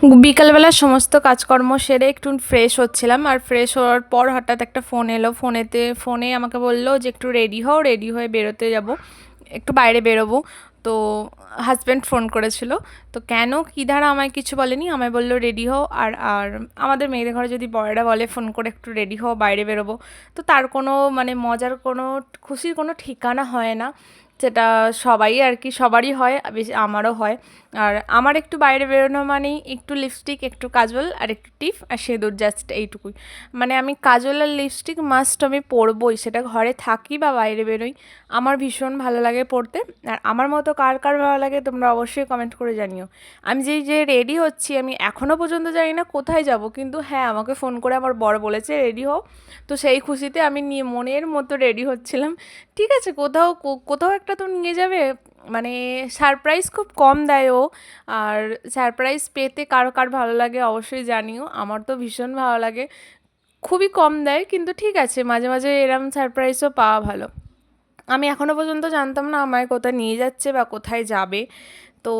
বিকালবেলা সমস্ত কাজকর্ম সেরে একটু ফ্রেশ হচ্ছিলাম, আর ফ্রেশ হওয়ার পর হঠাৎ একটা ফোন এলো। ফোনে আমাকে বললো যে একটু রেডি হও, রেডি হয়ে বেরোতে যাব, একটু বাইরে বেরোবো। তো হাজব্যান্ড ফোন করেছিল। তো কেন কী ধারা আমায় কিছু বলেনি, আমায় বললো রেডি হও। আর আর আমাদের মেয়েদের ঘরে যদি বড়রা বলে ফোন করে একটু রেডি হও, বাইরে বেরোবো, তো তার কোনো মানে মজার কোনো খুশির কোনো ঠিকানা হয় না। যেটা সবাই আর কি, সবারই হয়, বেশি আমারও হয়। আর আমার একটু বাইরে বেরোনো মানেই একটু লিপস্টিক, একটু কাজল আর একটু টিপ আর সিঁদুর, জাস্ট এইটুকুই। মানে আমি কাজল আর লিপস্টিক মাস্ট আমি পরবই, সেটা ঘরে থাকি বা বাইরে বেরোই। আমার ভীষণ ভালো লাগে পরতে। আর আমার মতো কার কার ভালো লাগে তোমরা অবশ্যই কমেন্ট করে জানিও। আমি যে রেডি হচ্ছি, আমি এখনও পর্যন্ত জানি না কোথায় যাব, কিন্তু হ্যাঁ, আমাকে ফোন করে আমার বর বলেছে রেডি হও। তো সেই খুশিতে আমি নিয়ে মনের মতো রেডি হচ্ছিলাম। ঠিক আছে, কোথাও কোথাও একটা তো নিয়ে যাবে, মানে সারপ্রাইজ খুব কম দেয় ও। আর সারপ্রাইজ পেতে কার কার ভালো লাগে অবশ্যই জানিও, আমার তো ভীষণ ভালো লাগে। খুবই কম দেয়, কিন্তু ঠিক আছে, মাঝে মাঝে এরম সারপ্রাইজও পাওয়া ভালো। আমি এখনও পর্যন্ত জানতাম না আমায় কোথায় নিয়ে যাচ্ছে বা কোথায় যাবে। তো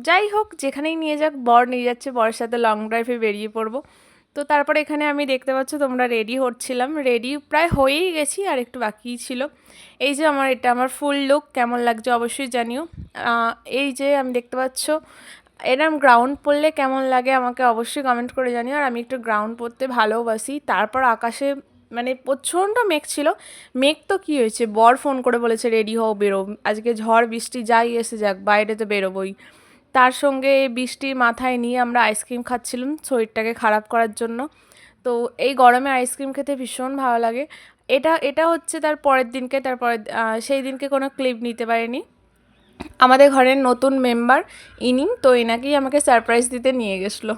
যাই হোক, যেখানেই নিয়ে যাক, বর নিয়ে যাচ্ছে, বরের সাথে লং ড্রাইভে বেরিয়ে পড়বো। তো তারপরে এখানে আমি দেখতে পাচ্ছ তোমরা রেডি হচ্ছিলাম, রেডি প্রায় হয়েই গেছি, আর একটু বাকিই ছিল। এই যে এটা আমার ফুল লুক, কেমন লাগছে অবশ্যই জানিও। এই যে আমি দেখতে পাচ্ছ, এরম গ্রাউন্ড পরলে কেমন লাগে আমাকে অবশ্যই কমেন্ট করে জানিও। আর আমি একটু গ্রাউন্ড পরতে ভালোবাসি। তারপর আকাশে মানে প্রচণ্ড মেঘ ছিল। মেঘ তো কী হয়েছে, বর ফোন করে বলেছে রেডি হও, বেরো, আজকে ঝড় বৃষ্টি যাই এসে যাক, বাইরে তো বেরোবোই। তার সঙ্গে বৃষ্টির মাথায় নিয়ে আমরা আইসক্রিম খাচ্ছিলাম শরীরটাকে খারাপ করার জন্য। তো এই গরমে আইসক্রিম খেতে ভীষণ ভালো লাগে। এটা এটা হচ্ছে তার পরের দিনকে, তারপরে সেই দিনকে কোনো ক্লিপ নিতে পারিনি। আমাদের ঘরের নতুন মেম্বার ইনি, তো এনাকেই আমাকে সারপ্রাইজ দিতে নিয়ে গেছিলো।